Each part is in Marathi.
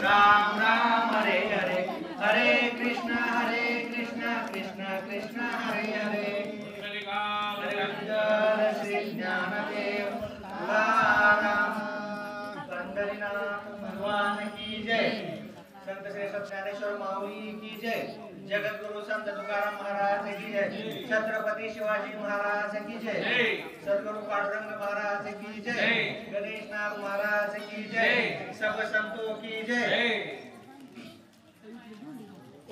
राम राम हरे हरे, हरे कृष्ण कृष्ण कृष्ण हरे हरे, हरे श्री ज्ञानदेव तुकाराम पंढरीनाथ भगवान की जय। संत श्री ज्ञानेश्वर माऊली की जय। जगत गुरु संत तुकाराम महाराज की जय। छत्रपति शिवाजी महाराज की जय। सद्गुरु पांडुरंग महाराज की जय। गणेशनाथ महाराज की जय। सब संतों की जय।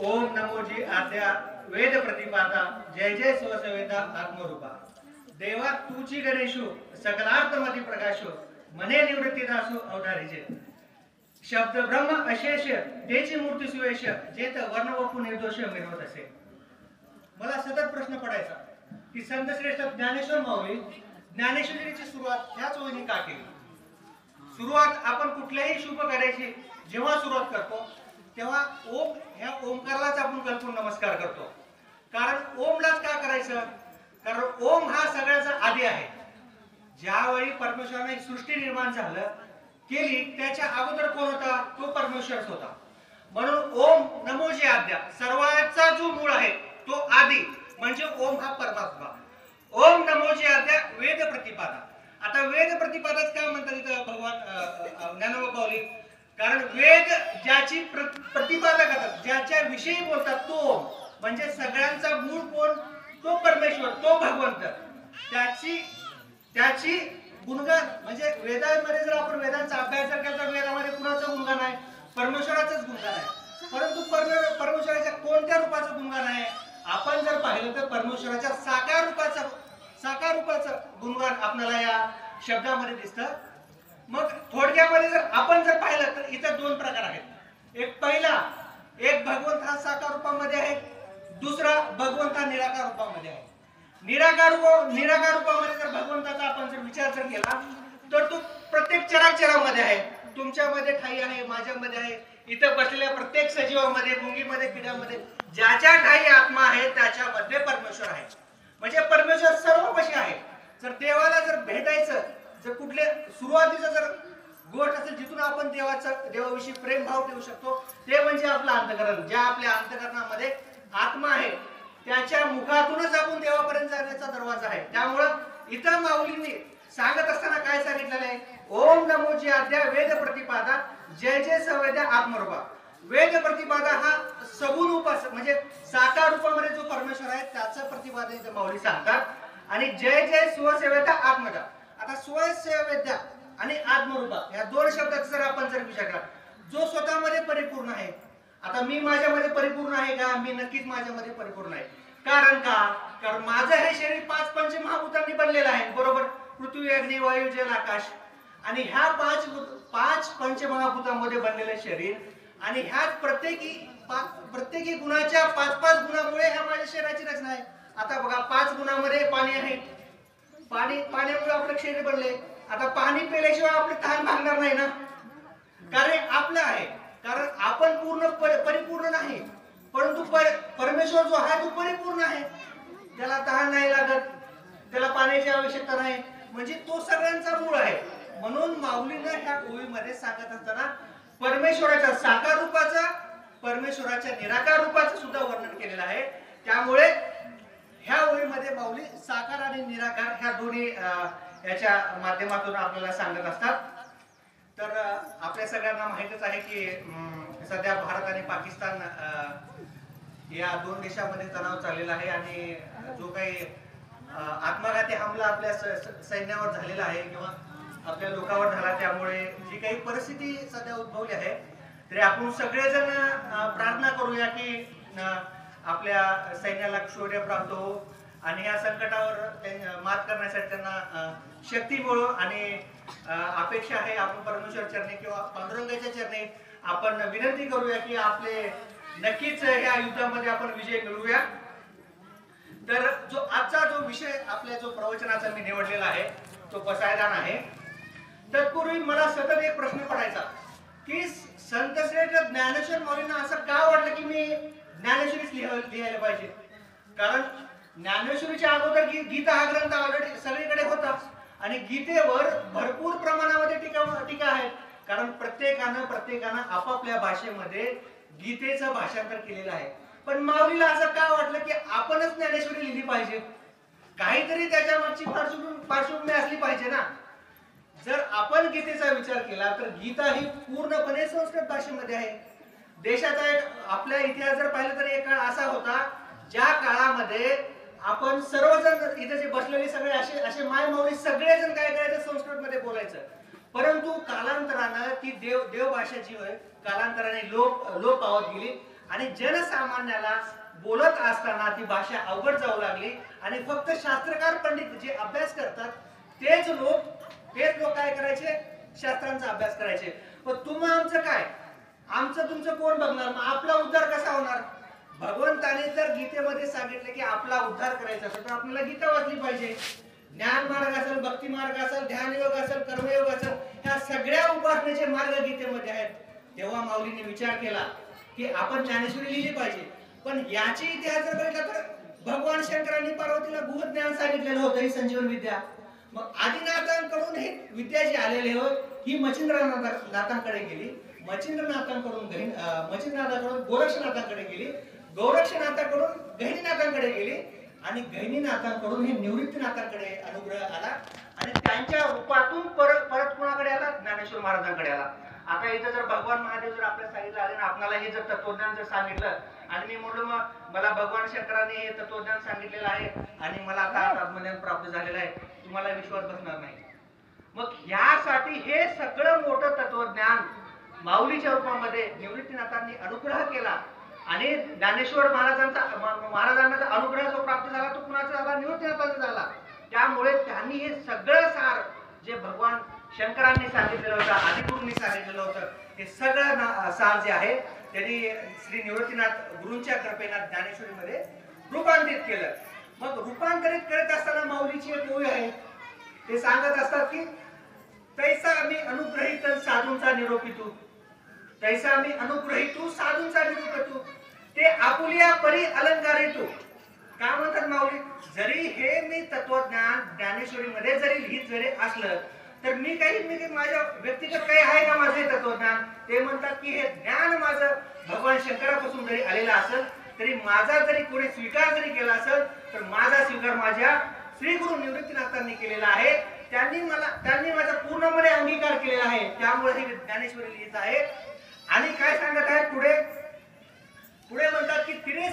ओम नमो जी आद्या वेद प्रतिपादा, जय जय स्वसवेदा आत्मरूपा। देवा तुची गणेशो सकलार्थमती प्रकाशो, मने निवृत्ती दासो अवधारीचे। शब्द ब्रह्म अशेष त्याची मूर्ती सुवेश, जेत वर्ण वपू निर्दोष मिळवत असे। मला सतत प्रश्न पडायचा की संत श्रेष्ठ ज्ञानेश्वर माऊली ज्ञानेश्वरीची सुरुवात ह्याच ओळीने का केली। सुरुवात आपण कुठल्याही शुभ कार्याची जेव्हा सुरुवात करतो तेव्हा ओम ह्या ओमकारालाच आपण कल्पून नमस्कार करतो। कारण ओमलाच का करायचं, कारण ओम हा सगळ्याचा आदी आहे। ज्यावेळी परमेश्वराने सृष्टी निर्माण झालं केली त्याच्या अगोदर कोण होता, तो परमेश्वरच होता। म्हणून ओम नमो जी आद्या सर्वांचा जो मूळ आहे तो आदी म्हणजे ओम हा परमात्मा। ओम नमो जी आद्या वेद प्रतिपादा। आता वेद प्रतिपादाच का म्हणतात इथं भगवान ज्ञानोबा माऊली, कारण वेद ज्याची प्रतिपादना करतात, ज्याच्या विषयी बोलतात तो ओम, म्हणजे सगळ्यांचा मूळ कोण, तो परमेश्वर, तो भगवंत। त्याची गुणगान म्हणजे वेदांमध्ये जर आपण वेदांचा अभ्यास जर केला तर वेदामध्ये कुणाचं गुणगान आहे, परमेश्वराचंच गुणगान आहे। परंतु परमेश्वराच्या कोणत्या रूपाचं गुणगान आहे आपण जर पाहिलं तर परमेश्वराच्या साकार रूपाचं गुणगान आपल्याला या शब्दामध्ये दिसतं। मग थोडक्यामध्ये जर आपण जर पाहिलं तर इथं दोन प्रकार आहेत। एक पहिला, एक भगवंत हा साकार रूपामध्ये आहे, दुसरा भगवंत हा निराकार रूपामध्ये आहे। निराकार रूपामध्ये जर भगवंताचा आपण जर विचार जर केला तर तो प्रत्येक चराचरामध्ये आहे। तुमच्यामध्ये ठाई आहे, माझ्यामध्ये आहे, इथं बसलेल्या प्रत्येक सजीवामध्ये, मुंगीमध्ये, किड्यामध्ये ज्याच्या ठाई आत्मा आहे त्याच्यामध्ये परमेश्वर आहे। म्हणजे परमेश्वर सर्वपाशी आहे। जर देवाला जर भेटायचं, जर कुठले सुरुवातीचं जर गोष्ट असेल जिथून आपण देवाविषयी प्रेम भाव ठेवू शकतो ते म्हणजे आपलं अंतःकरण। ज्या आपल्या अंतःकरणामध्ये आत्मा आहे त्याच्या मुखातूनच आपण देवापर्यंत जाण्याचा दरवाजा आहे। त्यामुळं इथं माऊलींनी सांगत असताना काय सांगितलेलं आहे, ओम नमो जी आद्या वेद प्रतिपादा, जय जय सवेद्या आत्मरूपा। वेद प्रतिपादा हा सगुण रूप म्हणजे साकार रूपामध्ये जो परमेश्वर आहे त्याचं प्रतिपादन इथं माऊली सांगतात। आणि जय जय स्वसेवेद्या आत्मदा। आता स्वसेवेद्या आणि आत्मरूपा या दोन शब्दाचा जर आपण जर विचार केला, जो स्वतःमध्ये परिपूर्ण आहे। आता मी माझ्यामध्ये परिपूर्ण आहे का, मी नक्कीच माझ्यामध्ये परिपूर्ण आहे। कारण का, कारण माझं हे शरीर 5 पंचमहाभूतांनी बनलेलं आहे, बरोबर। पृथ्वी अग्नी वायू जल आकाश, आणि ह्या पाच पंचमहाभूतांमध्ये बनलेलं शरीर, आणि ह्यात प्रत्येकी गुणाच्या 5-5 गुणामुळे ह्या माझ्या शरीराची रचना आहे। आता बघा 5 गुणामध्ये पाणी आहे, पाण्यामुळे आपलं शरीर बनले। आता पाणी पिल्याशिवाय आपले तहान भागणार नाही ना, कारण आपलं आहे। कारण आपण परिपूर्ण नाही, परंतु परमेश्वर जो आहे तो परिपूर्ण आहे। त्याला तहान नाही लागत, त्याला पाण्याची आवश्यकता नाही, म्हणजे तो सगळ्यांचा मूळ आहे। म्हणून माऊलीनं ह्या ओळीमध्ये सांगत असताना परमेश्वराच्या साकार रूपाचा, परमेश्वराच्या निराकार रूपाचं सुद्धा वर्णन केलेलं आहे। त्यामुळे ह्या ओळीमध्ये माऊली साकार आणि निराकार ह्या दोन्ही याच्या माध्यमातून आपल्याला सांगत असतात। तर आपल्या सगळ्यांना माहितच आहे की सध्या भारत आणि पाकिस्तान या दोन देशांमध्ये तणाव चाललेला आहे, आणि जो काही आत्मघाती हमला आपल्या सैन्यावर झालेला आहे किंवा आपल्या लोकांवर झाला, त्यामुळे जी काही परिस्थिती सध्या उद्भवली आहे, तरी आपण सगळेजण प्रार्थना करूया की आपल्या सैन्याला शौर्य प्राप्त हो आणि या संकटावर मात करण्यासाठी त्यांना शक्ती मिळो। आणि अपेक्षा आहे आपण परमेश्वर चरणी किंवा पांडुरंगाच्या चरणी आपण विनंती करूया की आपले नक्कीच या युद्धामध्ये आपण विजय मिळवूया। तर आजचा जो विषय आपल्या जो प्रवचनाचा मी निवडलेला आहे तो पसायदान आहे। तत्पूर्वी मला सतत एक प्रश्न पडायचा की संत श्रेष्ठ ज्ञानेश्वर माऊलींना असं का वाटलं की मी ज्ञानेश्वरीच लिहायला पाहिजे। कारण ज्ञानेश्वरीच्या अगोदर गीता हा ग्रंथ ऑलरेडी सगळीकडे होता, आणि गीतेवर भरपूर प्रमाणामध्ये टीका आहे। कारण प्रत्येकानं आपापल्या भाषेमध्ये गीतेचं भाषांतर केलेलं आहे. पण माऊलीला असं का वाटलं की आपणच ज्ञानेश्वरी लिहिली पाहिजे, काहीतरी त्याच्या मागची पार्श्वभूमी असली पाहिजे ना. जर आपण गीतेचा विचार केला तर गीता ही पूर्णपणे संस्कृत भाषेमध्ये आहे. देशाचा एक आपल्या इतिहास जर पाहिलं तर एक काळ असा होता ज्या काळामध्ये आपण सर्वजण इथे जे बसलेले सगळे असे मायमाऊली सगळेजण काय करायचं, संस्कृतमध्ये बोलायचं. परंतु कालांतरानं ती देव भाषा जी होय कालांतराने लोप पावत गेली आणि जनसामान्याला बोलत असताना ती भाषा अवघड जाऊ लागली आणि फक्त शास्त्रकार पंडित जे अभ्यास करतात तेच लोक काय करायचे, शास्त्रांचा अभ्यास करायचे. पण तुम्ही आमचं काय, आमचं तुमचं कोण बघणार, मग आपला उद्धार कसा होणार. भगवंताने जर गीतेमध्ये सांगितलं की आपला उद्धार करायचा असेल तर आपल्याला गीता वाचली पाहिजे. ज्ञान मार्ग असेल, भक्ती मार्ग असेल, ध्यान योग असेल, कर्मयोग असेल, ह्या सगळ्या उपासनेचे मार्ग गीतेमध्ये आहेत. तेव्हा माऊलीने विचार केला की आपण ज्ञानेश्वरी लिहिली पाहिजे. पण याची इतिहास जर बघितला तर भगवान शंकरांनी पार्वतीला गुह ज्ञान सांगितलेलं होतं, ही संजीवन विद्या. मग आदिनाथांकडून ही विद्या जी आलेली होय ही मच्छिंद्रनाथांकडे गेली, मच्छिंद्रनाथांकडून गोरक्षनाथांकडे गेली, गोरक्षनाथांकडून गहिनीनाथांकडे गेली आणि गहिनीनाथांकडून हे निवृत्तीनाथांकडे अनुग्रह आला आणि त्यांच्या रूपातून परत कोणाकडे आला, ज्ञानेश्वर महाराजांकडे आला. आता इथं जर भगवान महादेव जर आपल्याला सांगितलं आले ना, आपल्याला हे जर तत्वज्ञान जर सांगितलं आणि मी म्हणलो मग मला भगवान शंकरांनी हे तत्वज्ञान सांगितलेलं आहे आणि मला आता आत्मज्ञान प्राप्त झालेलं आहे, तुम्हाला विश्वास बसणार नाही. मग यासाठी हे सगळं मोठं तत्वज्ञान माऊलीच्या रूपामध्ये निवृत्तीनाथांनी अनुग्रह केला आणि ज्ञानेश्वर महाराजांना अनुग्रह जो प्राप्त झाला तो कुणाचा झाला, निवृत्तीनाथांचा झाला. त्यामुळे त्यांनी हे सगळं सार जे भगवान शंकरांनी सांगितलेलं होतं, आदिगुरूंनी सांगितलेलं होतं, हे सगळं सार जे आहे त्यांनी श्री निवृत्तीनाथ गुरूंच्या कृपेने ज्ञानेश्वरीमध्ये रूपांतरित केलं. मग रूपांतरित करत असताना माऊलीची एक ओवी आहे, ते सांगत असतात की तैसा आम्ही अनुग्रहित साधूंचा निरोपितू, तैसा आम्ही अनुग्रहितू साधूंचा निरोपितू, ते आपुलिया परी अलंकारितू. काय म्हणतात माऊली, जरी हे मी तत्वज्ञान ज्ञानेश्वरीमध्ये जरी लिहित जरी असलं तर मी माझ्या व्यक्तिगत काही आहे का माझे तत्वज्ञान. ते म्हणतात की हे ज्ञान माझं भगवान शंकरापासून जरी आलेलं असेल तरी माझा जरी कोणी स्वीकार जरी केला असेल तर माझा स्वीकार माझ्या श्री गुरु निवृत्तीनाथांनी केलेला आहे. त्यांनी माझा पूर्णपणे अंगीकार केलेला आहे. त्यामुळे ही ज्ञानेश्वरी लिहित आहे. आणि काय सांगत आहे पुढे म्हणतात की तिरे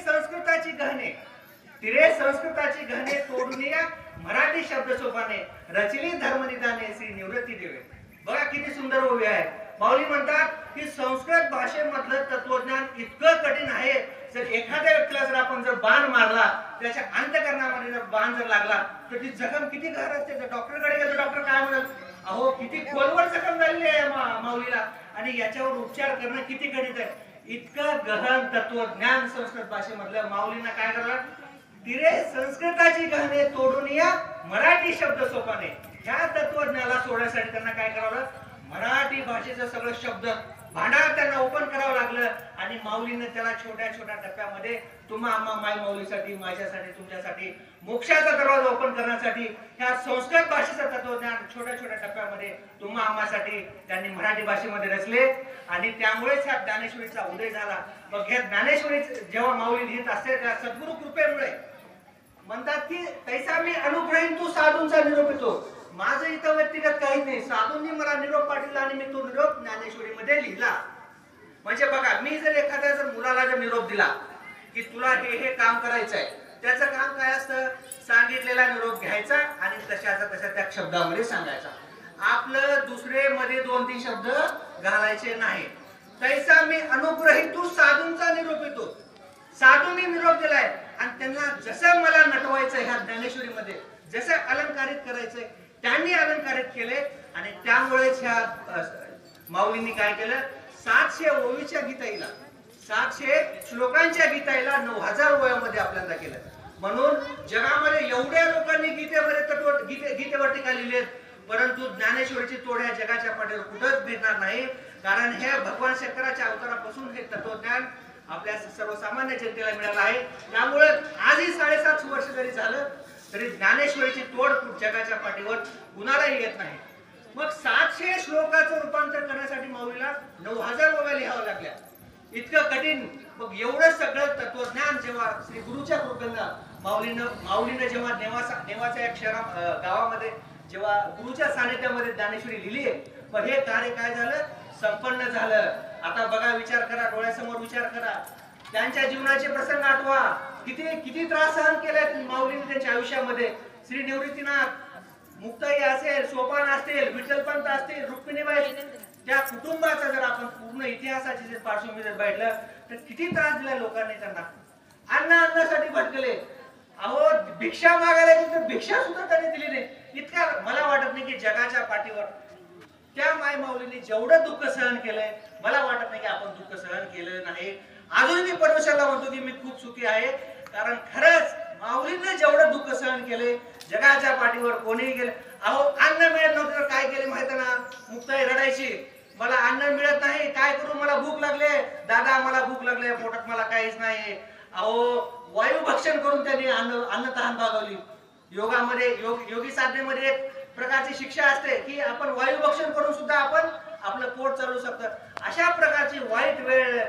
संस्कृताची गहने तोडून या मराठी शब्द सोपाने रचिली धर्मनिदाने श्री निवृत्ती देवे. बघा किती सुंदर ओवी आहे. माऊली म्हणतात की संस्कृत भाषेमधलं तत्वज्ञान इतकं कठीण आहे, जर एखाद्या व्यक्तीला जर आपण बाण मारला, त्याच्या अंतःकरणामध्ये जर बाण जर लागला तर ती जखम किती गहन असते. डॉक्टरकडे गेलो, डॉक्टर काय म्हणत, अहो किती खोलवर जखम झालेली आहे माऊलीला आणि याच्यावर उपचार करणं किती गणित आहे. इतकं गहन तत्वज्ञान संस्कृत भाषेमधलं माऊलींना काय करणार, तिरे संस्कृताची गहने तोडून या मराठी शब्द सोपाने. ह्या तत्वज्ञानाला सोडण्यासाठी त्यांना काय करावं, मराठी भाषेचं सगळं शब्द भांडार त्यांना ओपन करावं लागलं आणि माऊलीने त्याला छोट्या छोट्या टप्प्यामध्ये तुम्हा आम्हा माय माऊलीसाठी, माझ्यासाठी, तुमच्यासाठी मोक्षाचा दरवाजा ओपन करण्यासाठी ह्या संस्कृत भाषेचं तत्वज्ञान छोट्या छोट्या टप्प्यामध्ये तुम्हा आम्हासाठी त्यांनी मराठी भाषेमध्ये रचले आणि त्यामुळेच ह्या ज्ञानेश्वरीचा उदय झाला. मग ह्या ज्ञानेश्वरी जेव्हा माऊली लिहित असते त्या सद्गुरु कृपेमुळे म्हणतात की तैसा मी अनुग्रहीत तू साधूंचा निरोप येतो. माझं इथं व्यक्तिगत काहीच नाही, साधूंनी मला निरोप पाठवला आणि मी तो निरोप ज्ञानेश्वरीमध्ये लिहिला. म्हणजे बघा, मी जर एखाद्या मुलाला जर निरोप दिला की तुला हे काम करायचं आहे, त्याचं काम काय असतं, सांगितलेला निरोप घ्यायचा आणि तशाचा तशा त्या शब्दामध्ये सांगायचा. आपलं दुसरे मध्ये 2-3 शब्द घालायचे नाही. तैसा मी अनुग्रहीत तू साधूंचा निरोप येतो. साधूंनी निरोप दिलाय आणि त्यांना जसं मला नटवायचंय ह्या ज्ञानेश्वरीमध्ये, जसं अलंकारित करायचंय त्यांनी अलंकारित केले आणि त्यामुळेच ह्या माऊलींनी काय केलं, 700 ओवीच्या गीताईला, 700 श्लोकांच्या गीताईला 9000 वयामध्ये आपल्याला केलं. म्हणून जगामध्ये एवढ्या लोकांनी गीतेवर टीका लिहिलेत, परंतु ज्ञानेश्वरीची तोड ह्या जगाच्या पाठीवर कुठंच भेटणार नाही. कारण हे भगवान शंकराच्या अवतारापासून हे तत्वज्ञान आपल्या सर्वसामान्य जनतेला मिळालं आहे. त्यामुळे आजही 750 वर्ष जरी झालं तरी ज्ञानेश्वरीची तोड जगाच्या पाठीवर कुणालाही येत नाही. मग 700 श्लोकाचं रूपांतर करण्यासाठी माऊलीला 9000 ओव्या लिहावं लागल्या. इतकं कठीण. मग एवढं सगळं तत्वज्ञान जेव्हा श्री गुरुच्या कृपेनं माऊलीनं जेव्हा नेवाच्या एक गावामध्ये जेव्हा गुरुच्या सानिध्यामध्ये ज्ञानेश्वरी लिहिली, पण हे कार्य काय झालं, संपन्न झालं. आता बघा, विचार करा, डोळ्यासमोर विचार करा, त्यांच्या जीवनाचे प्रसंग आठवा. किती त्रास सहन केले माऊलीने त्यांच्या आयुष्यामध्ये. श्री निवृत्तीनाथ, मुक्ताई असेल, सोपान असतील, विठ्ठलपंत असतील, रुक्मिणीबाई, त्या कुटुंबाचा जर आपण पूर्ण इतिहासाची जर पार्श्वभूमी जर पाहिलं तर किती त्रास दिला लोकांनी त्यांना. अन्नासाठी भटकले. अहो, भिक्षा मागायला गेले तर भिक्षा सुद्धा त्यांनी दिली नाही. इतका मला वाटत नाही की जगाच्या पाठीवर त्या माय माऊलीने जेवढं दुःख सहन केलंय, मला वाटत नाही की आपण दुःख सहन केलं नाही. अजून मी परमेश्वराला म्हणतो की मी खूप सुखी आहे, कारण खरंच माऊलीने जेवढं दुःख सहन केले, जगाच्या पाठीवर कोणीही गेले. अहो, अन्न मिळत नव्हतं तर काय केले माहिती ना, मुक्ताई रडायची, मला अन्न मिळत नाही, काय करू, मला भूक लागले, दादा मला भूक लागले, पोटात मला काहीच नाही. अहो, वायू भक्षण करून त्यांनी अन्न तहान भागवली. योगामध्ये योगी साधनेमध्ये एक प्रकारची शिक्षा असते की आपण वायू भक्षण करून सुद्धा आपण आपलं पोट चालवू शकतो. अशा प्रकारची वाईट वेळ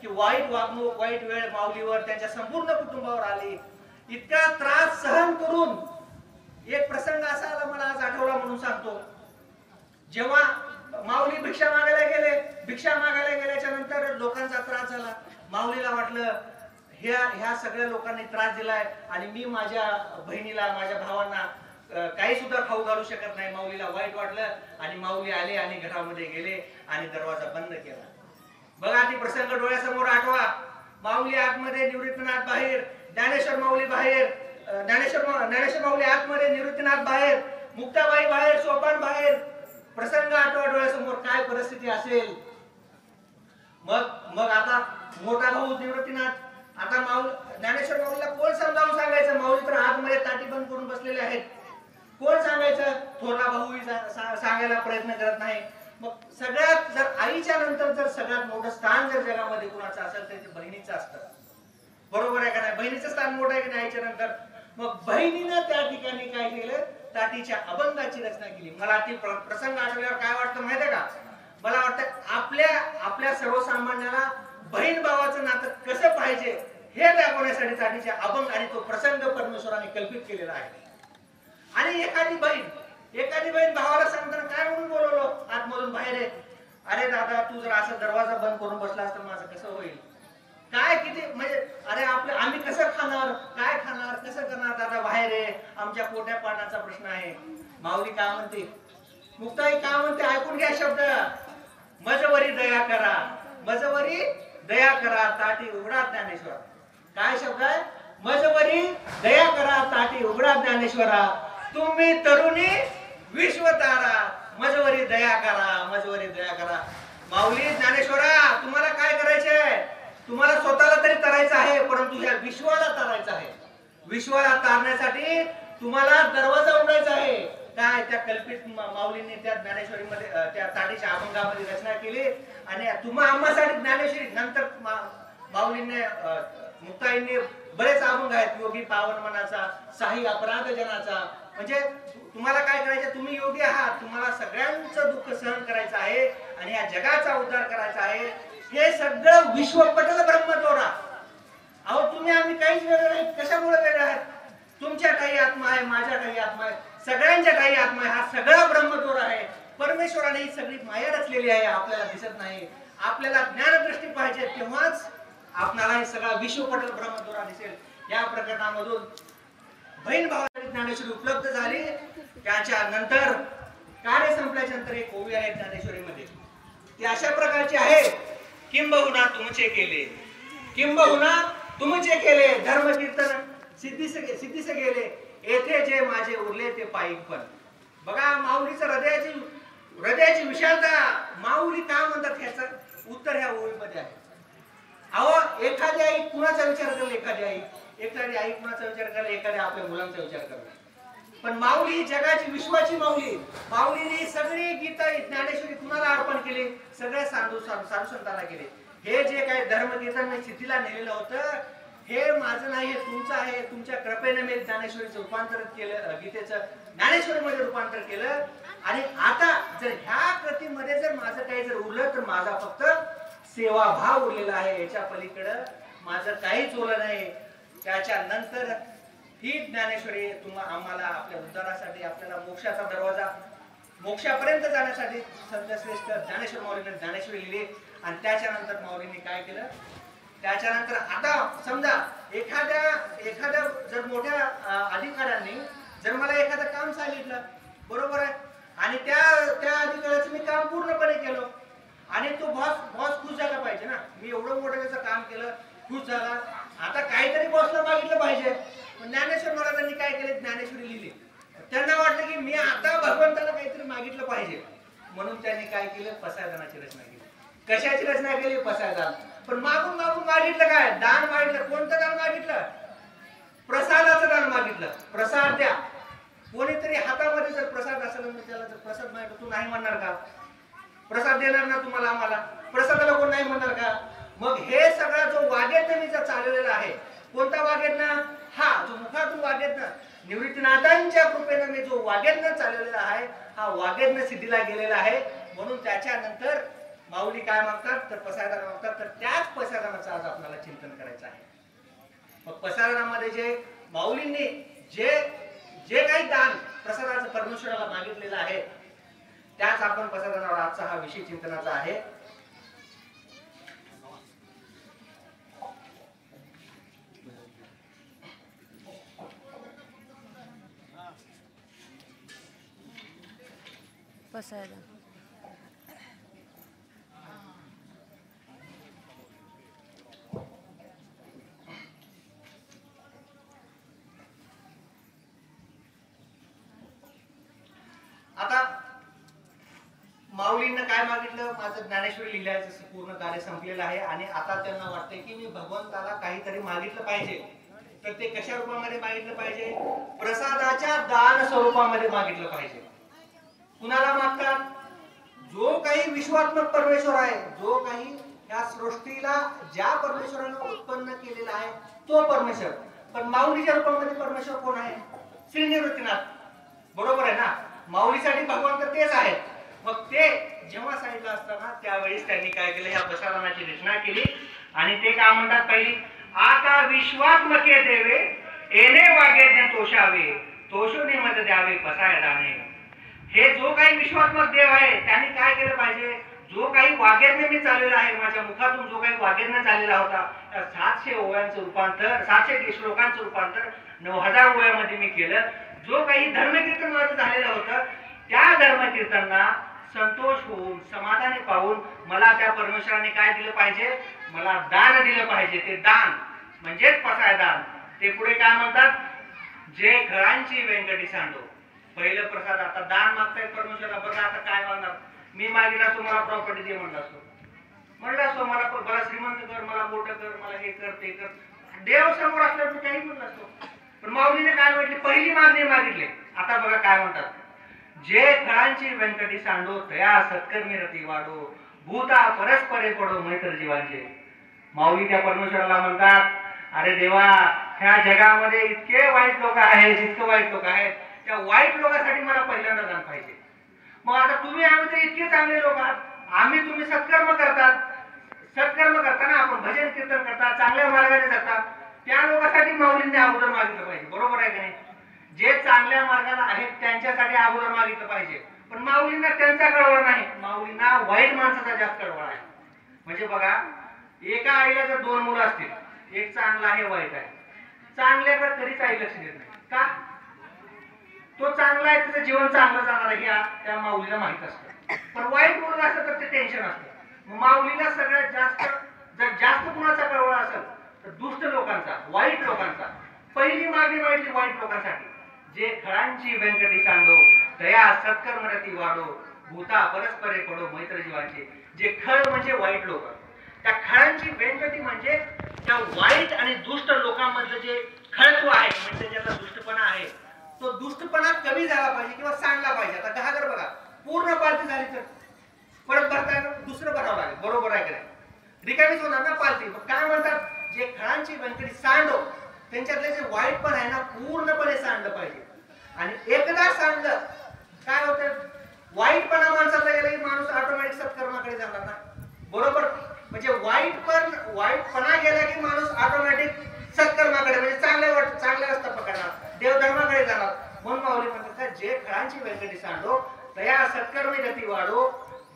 की वाईट वागणूक, वाईट वेळ माऊलीवर, त्यांच्या संपूर्ण कुटुंबावर आली. इतका त्रास सहन करून एक प्रसंग असा आला, मला आज आठवला म्हणून सांगतो. जेव्हा माऊली भिक्षा मागायला गेले, भिक्षा मागायला गेल्याच्या नंतर लोकांचा त्रास झाला. माऊलीला वाटलं ह्या सगळ्या लोकांनी त्रास दिलाय आणि मी माझ्या बहिणीला, माझ्या भावांना काही सुद्धा खाऊ घालू शकत नाही. माऊलीला वाईट वाटलं आणि माऊली आले आणि घरामध्ये गेले आणि दरवाजा बंद केला. बघा, ती प्रसंग डोळ्यासमोर आठवा. माऊली आतमध्ये, निवृत्तीनाथ बाहेर, ज्ञानेश्वर माऊली बाहेर, ज्ञानेश्वर माऊली आतमध्ये, निवृत्तीनाथ बाहेर, मुक्ताबाई बाहेर, सोपान बाहेर. प्रसंग आठवा डोळ्यासमोर, काय परिस्थिती असेल. मग आता मोठा भाऊ निवृत्तीनाथ, आता ज्ञानेश्वर माऊलीला कोण समजावून सांगायचं, माऊली तर आतमध्ये ताटी बंद करून बसलेले आहेत, कोण सांगायचं. थोरला भाऊही सांगायला प्रयत्न करत नाही. मग सगळ्यात, जर आईच्या नंतर जर सगळ्यात मोठं स्थान जर जगामध्ये कुणाचं असेल तर ते बहिणीचं असतं. बरोबर आहे का नाही, बहिणीचं स्थान मोठं आहे की नाही आईच्या नंतर. मग बहिणीनं त्या ठिकाणी काय केलं, ताटीच्या अभंगाची रचना केली. मला ती प्रसंग आठवल्यावर काय वाटतं माहितीये का, मला वाटतं आपल्या सर्वसामान्याला बहीण भावाचं नातं कसं पाहिजे हे दाखवण्यासाठी ताटीच्या अभंग आणि तो प्रसंग परमेश्वराने कल्पित केलेला आहे. आणि एखादी बहीण भावाला सांगताना काय म्हणून बोलवलं आतमधून बाहेर आहे, अरे दादा, तू जर असं दरवाजा बंद करून बसलास तर माझं कसं होईल, काय किती म्हणजे, अरे आम्ही कसं खाणार, काय खाणार, कसं करणार, दादा बाहेर आहे, आमच्या पोट्या पाण्याचा प्रश्न आहे. माऊली काय म्हणते, मुक्ताई काय म्हणते, ऐकून घ्या शब्द, मजवरी दया करा, मजवरी दया करा, ताटी उघडा ज्ञानेश्वर. काय शब्द आहे, मजवरी दया करा, ताटी उघडा ज्ञानेश्वरा, तुम्ही तरुणी विश्वतारा, मजवरी दया करा, मजवरी दया करा. माऊली, ज्ञानेश्वरा, तुम्हाला काय करायचंय, तुम्हाला स्वतःला तरी तरायचं आहे, परंतु ह्या विश्वाला तरायचं आहे. विश्वाला तारण्यासाठी तुम्हाला दरवाजा उघडायचा आहे. काय, त्या कल्पित माऊलीने त्या ज्ञानेश्वरीमध्ये, त्या ताटीच्या अभंगामध्ये रचना केली. आणि आम्हासाठी ज्ञानेश्वरी नंतर माऊलीने, मुक्ताईने बरेच अभंग आहेत, योगी पावन मनाचा, साही अपराध जनाचा. म्हणजे तुम्हाला काय करायचं, तुम्ही योगी आहात, तुम्हाला सगळ्यांचं दुःख सहन करायचं आहे आणि या जगाचा उद्धार करायचा आहे. हे सगळं विश्व पटल ब्रह्मद्वारा. अहो, तुम्ही आम्ही काहीच वेगळं नाही. कशामुळे वेगळं आहेत, तुमच्या काही आत्मा आहे, माझ्या काही आत्मा आहे, सगळ्यांच्या काही आत्मा आहे. हा सगळा ब्रह्मद्वार आहे. परमेश्वराने ही सगळी माया रचलेली आहे, आपल्याला दिसत नाही. आपल्याला ज्ञानदृष्टी पाहिजे, तेव्हाच आपल्याला हे सगळा विश्वपटल ब्रह्मद्वार दिसेल. या प्रकरणामधून बहीण भावाची ज्ञानेश्वरी उपलब्ध झाली. त्याच्या नंतर कार्य संपल्याच्या नंतर एक ओवी आहे ज्ञानेश्वरीमध्ये, ती अशा प्रकारची आहे, किंबहुना तुमचे केले, किंबहुना तुमचे केले, धर्म कीर्तन सिद्धीस गेले, येथे जे माझे उरले ते पायिक पण. बघा, माऊलीचं हृदयाची विशालता. माऊली काय म्हणतात ह्याचं उत्तर ह्या ओळीमध्ये आहे. अहो, एखादी आई कुणाचा विचार करेल, एखादी आई कुणाचा विचार करेल, एखाद्या आपल्या मुलांचा विचार करेल. पण माऊली जगाची, विश्वाची माऊलीने सगळी गीता ज्ञानेश्वरी कुणाला अर्पण केली, सगळ्या साधू संतांना केले. हे जे काही धर्म कीर्तन मी सिद्धीला नेलेलं होतं, हे माझं नाही, हे तुमचं आहे. तुमच्या कृपेने मी ज्ञानेश्वरीचं रूपांतर केलं, गीतेचं ज्ञानेश्वरीमध्ये रूपांतर केलं आणि आता जर ह्या कृतीमध्ये जर माझं काही जर उरलं तर माझा फक्त सेवाभाव उरलेला आहे, याच्या पलीकडं माझं काहीच उरलं नाही. त्याच्यानंतर ही ज्ञानेश्वरी आम्हाला आपल्या उद्धारासाठी, आपल्याला मोक्षाचा दरवाजा, मोक्षापर्यंत जाण्यासाठी संत श्रेष्ठ ज्ञानेश्वर माऊलीने ज्ञानेश्वरी लिहिली. आणि त्याच्यानंतर माऊलींनी काय केलं, त्याच्यानंतर आता समजा एखाद्या जर मोठ्या अधिकाऱ्यांनी जर मला एखादं काम सांगितलं, बरोबर आहे, आणि त्या अधिकाऱ्याचं मी काम पूर्णपणे केलं आणि तो बॉस खुश झाला पाहिजे ना. मी एवढं मोठं त्याचं काम केलं, खुश झाला, आता काहीतरी बॉसला मागितलं पाहिजे. ज्ञानेश्वर महाराजांनी काय केले, ज्ञानेश्वरी लिहिली. त्यांना वाटलं की मी आता भगवंताला काहीतरी मागितलं पाहिजे, म्हणून त्यांनी काय केलं, पसायदानाची रचना केली. कशाची रचना केली, पसायदान. पण मागून मागितलं काय, दान मागितलं. कोणतं दान मागितलं, प्रसादाचं दान मागितलं. प्रसाद द्या. कोणीतरी हातामध्ये जर प्रसाद असेल, त्याला जर प्रसाद मागितलं, तू नाही म्हणणार का, प्रसाद देणार ना तुम्हाला, आम्हाला प्रसादाला कोण नाही म्हणणार का. मग हे सगळा जो वाग्यज्ञ मी जर चालवलेला आहे, कोणता वाग्यज्ञ, हा जो मुखातून वाग्यज्ञ निवृत्तीनाथांच्या कृपेने मी जो वाग्यज्ञ चालवलेला आहे, हा वाग्यज्ञ सिद्धीला गेलेला आहे. म्हणून त्याच्यानंतर माऊली काय मागतात, तर पसायदान मागतात. तर त्याच पसायदानाचं आज आपल्याला चिंतन करायचं आहे. मग पसायदानामध्ये जे माऊलींनी जे काही दान प्रसादाचं परमेश्वराला मागितलेलं आहे, त्याच आपण पसायदानावर आजचा हा विषय चिंतनाचा आहे. पसायदान आता माऊलींना काय मागितलं, माझं ज्ञानेश्वरी लिहिल्याचं पूर्ण कार्य संपलेलं आहे आणि आता त्यांना वाटतंय की मी भगवंताला काहीतरी मागितलं पाहिजे. तर ते कशा रूपामध्ये मागितलं पाहिजे, प्रसादाच्या दान स्वरूपामध्ये मागितलं पाहिजे. कुणाला मागतात, जो काही विश्वात्मक परमेश्वर आहे, जो काही या सृष्टीला ज्या परमेश्वराने उत्पन्न केलेला आहे तो परमेश्वर. पण माऊलीच्या रूपामध्ये परमेश्वर कोण आहे, श्री निवृत्तीनाथ, बरोबर आहे ना. माऊलीसाठी भगवान तर तेच आहे. मग ते जेव्हा सांगितलं असताना त्यावेळेस त्यांनी काय केलं, ह्या पसायदानाची रचना केली. आणि ते काय म्हणतात, पहिली, आता विश्वात्मके देवे येणे वाग्यज्ञ तोषावे, तोषोने मज द्यावे पसायदाने. हे जो काही विश्वात्मक देव आहे त्यांनी काय केलं पाहिजे, जो काही वाग्यज्ञ मी चाललेला आहे, माझ्या मुखातून जो काही वाग्यज्ञ चाललेला होता, त्या 700 ओव्यांचं रूपांतर, 700 श्लोकांचं रूपांतर 9000 ओव्यामध्ये मी केलं. जो काही धर्मकीर्तन माझं झालेलं होतं, त्या धर्मकीर्तनांना संतोष होऊन, समाधानी पाहून मला त्या परमेश्वराने काय दिलं पाहिजे, मला दान दिलं पाहिजे. ते दान म्हणजेच पसायदान. ते पुढे काय म्हणतात, जे घरांची व्यंकटी सांडो. पहिलं प्रसाद. आता दान मागतायत परमेश्वराला, बघा आता काय मागणार, मी मागितला असतो मला प्रॉपर्टी दे म्हणला असतो, मला बरा श्रीमंत कर, मला मोठं कर, मला हे कर ते कर, देव समोर असल्यावर मी काही म्हणलं असतो. पण माऊलीने काय म्हटले, पहिली मागणी मागितली. आता बघा काय म्हणतात, जे फळांची व्यंकटी सांडो तया सत्कर्मी रती वाढो, भूता परस्परे पडो मैत्र जीवांचे. माऊली त्या परमेश्वराला म्हणतात, अरे देवा, ह्या जगामध्ये इतके वाईट लोक आहेत, इतके वाईट लोक आहेत, त्या वाईट लोकांसाठी मला पहिल्यांदा दान पाहिजे. मग आता तुम्ही आम्ही तर इतके चांगले लोक आहात, आम्ही तुम्ही सत्कर्म करताना आपण भजन कीर्तन करता, चांगल्या मार्गाने जाता, त्या लोकांसाठी माऊलींनी अगोदर मागितलं पाहिजे, बरोबर आहे का नाही. जे चांगल्या मार्गाला आहेत त्यांच्यासाठी अगोदर मागितलं पाहिजे. पण माऊलींना त्यांचा कळवळ नाही, माऊलींना वाईट माणसाचा जास्त कळवळ आहे. म्हणजे बघा, एका आईला जर 2 मुलं असतील, एक चांगला आहे, वाईट आहे. चांगल्याकडे कधीच आई लक्ष देत नाही का, तो चांगला आहे, त्याचं जीवन चांगलं जाणार आहे त्या माऊलीला माहित असतं. पण वाईट मुलगा असतं तर ते टेन्शन असतं. माऊलीला सगळ्यात जास्त जर जास्त कुणाचा कळवळ असेल तर दुष्ट लोकांचा, वाईट लोकांचा. पहिली मागणी मागितली वाईट लोकांसाठी, जे खळांची व्यंकटी सांडो दया सत्कर्मरती वाढो, भूता परस्परे पडो मैत्र जीवांचे. जे खळ म्हणजे वाईट लोक, त्या खळांची व्यंकटी म्हणजे त्या वाईट आणि दुष्ट लोकांमधलं जे खळत्व आहे, म्हणजे ज्याचा दुष्टपणा आहे, तो दुष्टपणा कमी झाला पाहिजे किंवा सांडला पाहिजे. आता घागर बघा, पूर्ण पालथी झाली तर परत भरता दुसरं भरावं लागेल, बरोबर आहे का नाही, रिकामीच होणार ना पालथी. काय म्हणतात, जे खळांची व्यंकटी सांडो, त्यांच्यातले जे वाईट पण आहे ना पूर्णपणे सांडलं पाहिजे. आणि एकदा सांगलं काय होतं, वाईटपणा माणसाचा गेला की माणूस ऑटोमॅटिक सत्कर्माकडे जाणार ना, बरोबर. म्हणजे वाईटपणा गेला की माणूस ऑटोमॅटिक सत्कर्माकडे म्हणजे चांगल्या रस्ता पकडणार, देवधर्माकडे जाणार. म्हणून माऊली म्हणतात का जे फळांची व्यंकटी सांडो तया सत्कर्मी गती वाढो,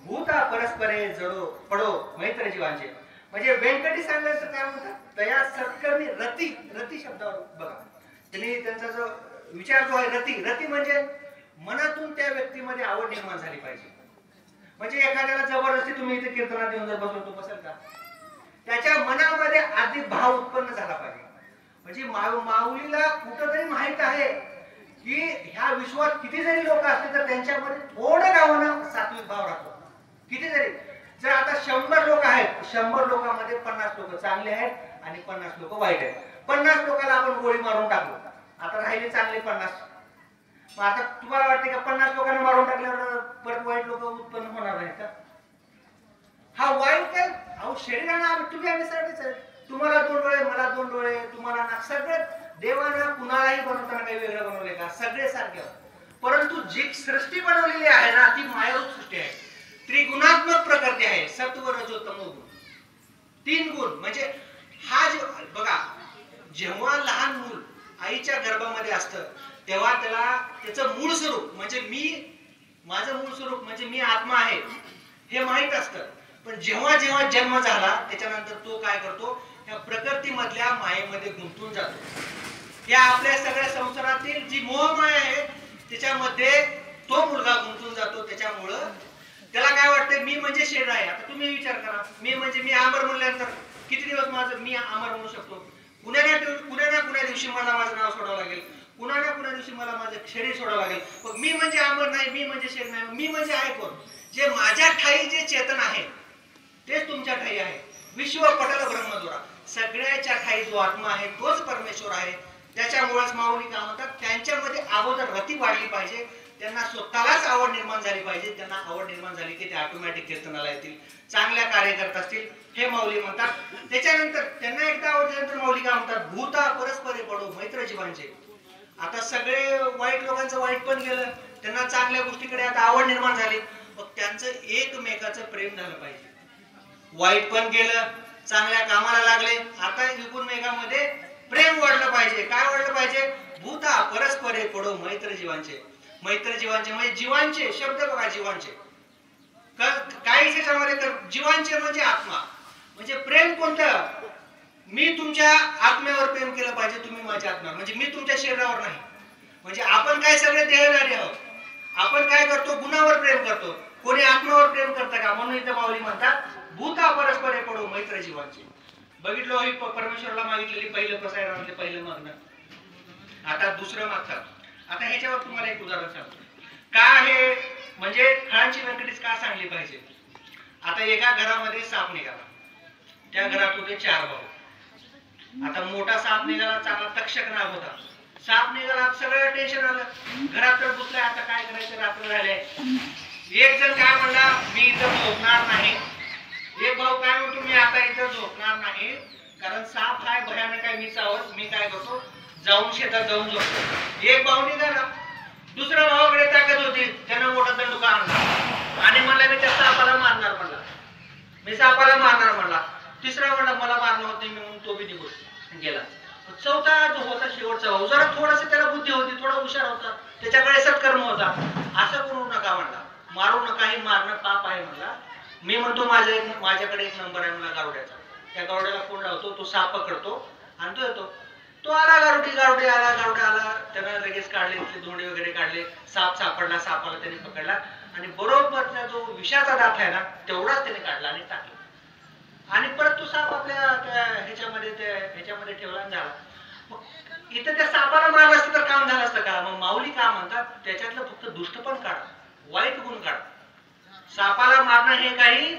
भूता परस्परे जडो पडो मैत्र जीवांचे. म्हणजे व्यंकटी सांगलं तर काय म्हणतात, तया सत्कर्मी रती शब्दावर बघा त्यांनी त्यांचा जो विचार जो आहे रती म्हणजे मनातून त्या व्यक्तीमध्ये आवड निर्माण झाली पाहिजे. म्हणजे एखाद्याला जबरदस्ती तुम्ही इथे कीर्तनात येऊन जर बसवतो बसेल का, त्याच्या मनामध्ये आधी भाव उत्पन्न झाला पाहिजे. म्हणजे माऊलीला कुठंतरी माहित आहे की ह्या विश्वात किती जरी लोक असतील तर त्यांच्यामध्ये थोडं का होणं सात्विक भाव राहतो. किती जरी जर आता 100 लोक आहेत, 100 लोकांमध्ये 50 लोक चांगले आहेत आणि 50 लोक वाईट आहेत. 50 लोकांना आपण गोळी मारून टाकलो, आता राहिले चांगले 50. मग आता तुम्हाला वाटते का 50 लोकांना मारून टाकल्यावर परत वाईट लोक उत्पन्न होणार नाहीत का? हा वाईट काय अहो शरीराला तुम्ही आम्ही सगळेच आहे. तुम्हाला 2 डोळे, मला 2 डोळे, तुम्हाला ना, सगळं देवानं कुणालाही बनवताना काही वेगळं बनवले का? सगळे सारखे. परंतु जी सृष्टी बनवलेली आहे ना ती मायारूप सृष्टी आहे, त्रिगुणात्मक प्रकृती आहे, सत्व रजो तमो गुण, 3 गुण. म्हणजे हा जे बघा जेव्हा लहान मूल आईच्या गर्भामध्ये असतं तेव्हा त्याला त्याचं मूळ स्वरूप म्हणजे माझं मूळ स्वरूप म्हणजे मी आत्मा आहे हे माहित असतं. पण जेव्हा जेव्हा जन्म झाला त्याच्यानंतर तो काय करतो, या प्रकृतीमधल्या मायेमध्ये गुंतून जातो. या आपल्या सगळ्या संसारातील जी मोहमाया आहे त्याच्यामध्ये तो मुलगा गुंतून जातो. त्याच्यामुळं त्याला काय वाटतं मी म्हणजे शरीर आहे. आता तुम्ही विचार करा, मी म्हणजे मी अमर म्हणल्यानंतर किती दिवस माझं मी अमर म्हणू शकतो? कुण्या ना दिवशी मला माझं नाव सोडावं लागेल, कुणा ना दिवशी मला माझं शरीर सोडावं लागेल. मग मी म्हणजे अमर नाही, मी म्हणजे शरीर नाही, मी म्हणजे आहे कोण? जे माझ्या ठाई जे चेतन आहे तेच तुमच्या ठाई आहे. विश्व पटल ब्रह्मद्वारा, सगळ्याच्या ठाई जो आत्मा आहे तोच परमेश्वर आहे. त्याच्यामुळेच माऊली काय म्हणतात, त्यांच्यामध्ये अगोदर रती वाढली पाहिजे, त्यांना स्वतःलाच आवड निर्माण झाली पाहिजे. त्यांना आवड निर्माण झाली की ते ऑटोमॅटिक कीर्तनाला येतील, चांगल्या कार्य करत असतील, हे माऊली म्हणतात. त्याच्यानंतर त्यांना एकदा आवडल्यानंतर माऊली काय म्हणतात, भूता परस्परे पडो मैत्र जीवांचे. आता सगळे वाईट लोकांचं वाईट पण गेलं, त्यांना चांगल्या गोष्टीकडे आता आवड निर्माण झाली. मग त्यांचं एकमेकाचं प्रेम झालं पाहिजे. वाईट पण गेलं, चांगल्या कामाला लागले, आता एकमेकांमध्ये प्रेम वाढलं पाहिजे. काय वाढलं पाहिजे? भूता परस्परे पडो मैत्र जीवांचे. मैत्र जीवांचे म्हणजे जीवांचे शब्द बघा, जीवांचे काही त्याच्यामध्ये जीवांचे म्हणजे आत्मा. म्हणजे प्रेम कोणतं? मी तुमच्या आत्म्यावर प्रेम केलं पाहिजे, तुम्ही माझ्या आत्म्यावर, म्हणजे मी तुमच्या शरीरावर नाही. म्हणजे आपण काय सगळे देहधारी आहोत, आपण काय करतो, गुणावर प्रेम करतो, कोणी आत्म्यावर प्रेम करतं का? म्हणून इथं माऊली म्हणतात भूता परस्परे पडो मैत्र जीवांचे. बघितलं ही परमेश्वराला मागितलेली पहिलं प्रसायनामध्ये पहिलं मागणं. आता दुसरं मागतात. आता ह्याच्यावर तुम्हाला एक उदाहरण सांगतो का हे म्हणजे फळांची व्यंकटीच का सांगली पाहिजे. आता एका घरामध्ये साप निघाला, त्या घरात होते 4 भाऊ. आता मोठा साप निघाला, चांगला तक्षक नाग होता. साप निघाला, सगळं टेन्शन आलं, घरात तर घुसलाय, आता काय करायचं, रात्र झाले. एक जण काय म्हणला, मी इथं झोपणार नाही. एक भाऊ काय म्हणतो, मी आता इथं झोपणार नाही कारण साप काय भयानक आहे, मी चावत, मी काय करतो, जाऊन शेतात जाऊन झोपतो. एक भाऊ निघाला, दुसऱ्या भावाकडे ताकद होती, त्यानं मोठा दंडुका आणला आणि म्हणला मी त्या सापाला मारणार म्हणला, मी सापाला मारणार म्हणला. तिसरा म्हणला मला मारणं होते मी, म्हणून तो बी निघून गेला. चौथा जो होता शेवटचा भाऊ, जरा थोडस त्याला बुद्धी होती, थोडा हुशार होता, त्याच्याकडे सत्कर्म होता. असं करू नका म्हणला, मारू नका, हे मारणं पाप आहे म्हणला. मी म्हणतो माझ्याकडे एक नंबर आहे म्हणला गारुड्याचा, त्या गारुड्याला फोन लावतो, तो साप पकडतो आणि तो येतो. तो आला, गारुडी आला, त्यानं लगेच काढले, तिथले धोंडे वगैरे काढले, साप सापडला, सापाला त्याने पकडला आणि बरोबर जो विषाचा दात आहे ना तेवढाच त्याने काढला आणि टाकला. आणि परत तो साप आपल्या ह्याच्यामध्ये ठेवला झाला. मग इथं त्या सापाला मारलं असतं तर काम झालं असतं का? मग माऊली का म्हणतात, त्याच्यातलं फक्त दुष्ट पण काढा, वाईट गुण काढा. सापाला मारणं हे काही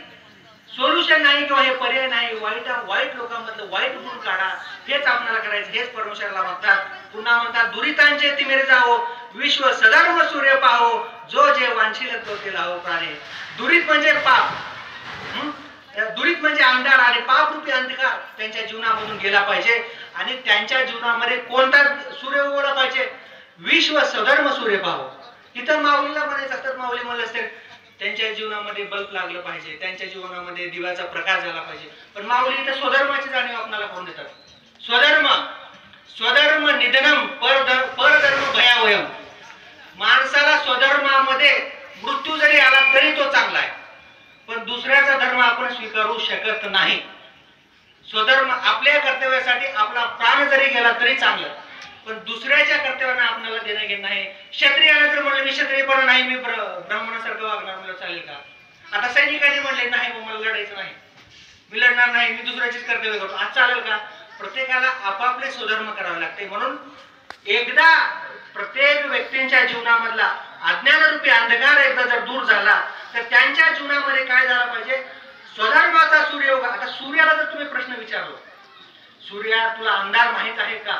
सोल्युशन नाही किंवा हे पर्याय नाही. वाईट लोकांमधलं वाईट गुण काढा, हेच आपल्याला करायचं, हेच परमेश्वराला म्हणतात. पुन्हा म्हणतात दुरितांचे तिमिर जाओ, विश्व सदार्म सूर्य पाहो, जो जे वांछील तो ते लावो प्राणे. दुरित म्हणजे पाप, दुरित म्हणजे अंधार आणि पाप रूपी अंधकार त्यांच्या जीवनामधून गेला पाहिजे. आणि त्यांच्या जीवनामध्ये कोणता सूर्य उगवला पाहिजे? विश्व स्वधर्म सूर्य पाहो. इथं माऊलीला म्हणायचं असतात, माऊली म्हणलं असते त्यांच्या जीवनामध्ये बल्ब लागलं पाहिजे, त्यांच्या जीवनामध्ये दिव्याचा प्रकाश झाला पाहिजे. पण माऊली इथं स्वधर्माची जाणीव आपल्याला करून देतात. स्वधर्म स्वधर्म निधनम परधर्म भयावयम. माणसाला स्वधर्मामध्ये मृत्यू जरी आला तरी तो चांगला आहे, पण दुसऱ्याचा धर्म आपण स्वीकारू शकत नाही. स्वधर्म आपल्या कर्तव्यासाठी आपला प्राण जरी गेला तरी चांगलं, पण दुसऱ्याच्या कर्तव्याने आपल्याला देणं घेणं नाही. क्षत्रियाने जर म्हणलं मी क्षत्रियपणा नाही, मी ब्राह्मणासारखं वागणार, मला चालेल का? आता सैनिकांनी म्हणले नाही मला लढायचं नाही, मी लढणार नाही, मी दुसऱ्याचीच कर्तव्य करतो, आज चालेल का? प्रत्येकाला आपापले स्वधर्म करावे लागते. म्हणून एकदा प्रत्येक व्यक्तींच्या जीवनामधला अज्ञानरूपी अंधकार एकदा जर दूर झाला तर त्यांच्या जीवनामध्ये काय झालं पाहिजे? स्वधर्माचा सूर्योग. आता सूर्याला जर तुम्ही प्रश्न विचारलो, सूर्या तुला अंधार माहित आहे का?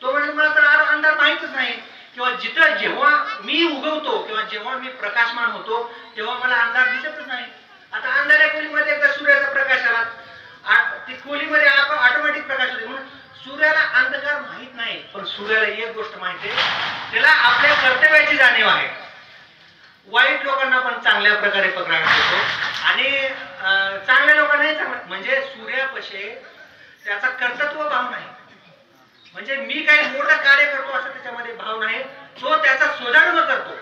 तो म्हणजे मला तर अंधार माहितच नाही. किंवा जिथं जेव्हा मी उगवतो किंवा जेव्हा मी प्रकाशमान होतो तेव्हा मला अंधार दिसतच नाही. आता अंधाऱ्या खोलीमध्ये एकदा सूर्याचा प्रकाश आला, ती खोलीमध्ये ऑटोमॅटिक प्रकाश होते. म्हणून सूर्याला अंधकार माहित नाही, पण सूर्याला एक गोष्ट माहिती आहे, त्याला आपल्या कर्तव्याची जाणीव आहे. वाईट लोकांना पण चांगल्या प्रकारे पकडण्यात येतो आणि चांगल्या लोकांनाही चांगलं. म्हणजे सूर्यापाशी त्याचा कर्तृत्व भाव नाही, म्हणजे मी काही मोठं कार्य करतो असं त्याच्यामध्ये भाव नाही. तो त्याचा स्वधर्म करतो.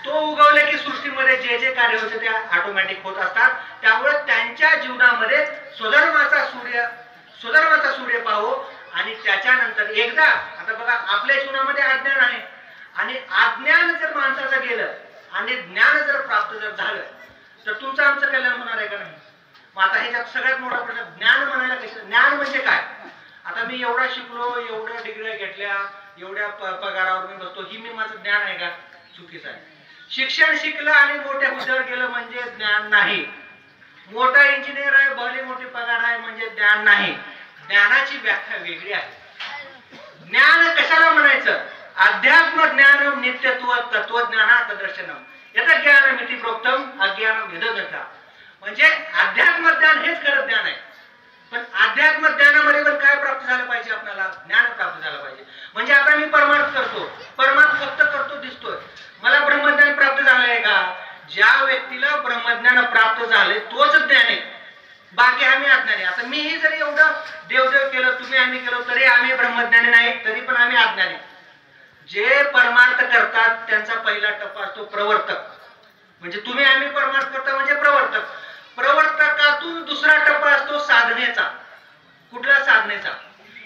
तो उगवले की सृष्टीमध्ये जे जे कार्य होते ते ऑटोमॅटिक होत असतात. त्यामुळे त्यांच्या जीवनामध्ये स्वधर्माचा सूर्य पाहो. आणि त्याच्यानंतर एकदा आता बघा आपल्या जीवनामध्ये अज्ञान आहे आणि अज्ञान जर माणसाचं गेलं आणि ज्ञान जर प्राप्त जर झालं तर तुमचं आमचं कल्याण होणार आहे का नाही? मग आता ह्याच्यात सगळ्यात मोठा प्रश्न ज्ञान म्हणायला कसं? ज्ञान म्हणजे काय? आता मी एवढा शिकलो, एवढ्या डिग्र्या घेतल्या, एवढ्या पगारावर मी बसतो, ही मी माझं ज्ञान आहे का? चुकीचं आहे. शिक्षण शिकलं आणि मोठ्या हुद्द्यावर गेलं म्हणजे ज्ञान नाही. मोठा इंजिनियर आहे, भले मोठी पगार आहे म्हणजे ज्ञान नाही. ज्ञानाची व्याख्या वेगळी आहे. ज्ञान कशाला म्हणायचं? अध्यात्म ज्ञान नित्यत्व तत्वज्ञानात दर्शनम याचा ज्ञान मिती प्रोक्तम अज्ञानम विदगता. म्हणजे अध्यात्म ज्ञान हेच खरं ज्ञान आहे. पण अध्यात्म ज्ञानामध्ये पण काय प्राप्त झालं पाहिजे? आपल्याला ज्ञान प्राप्त झालं पाहिजे. म्हणजे आता मी परमार्थ करतो, परमार्थ फक्त करतो दिसतोय, मला ब्रह्मज्ञान प्राप्त झालं आहे का? ज्या व्यक्तीला ब्रह्मज्ञान प्राप्त झाले तोच ज्ञान आहे, बाकी आम्ही अज्ञानी. आता मीही जरी एवढं देवदेव केलं, तुम्ही आम्ही केलं, तरी आम्ही ब्रह्मज्ञानी नाही, तरी पण आम्ही अज्ञानी. जे परमार्थ करतात त्यांचा पहिला टप्पा असतो प्रवर्तक. म्हणजे तुम्ही आम्ही परमार्थ करता म्हणजे प्रवर्तक. प्रवर्तकातून दुसरा टप्पा असतो साधनेचा. कुठला साधनेचा?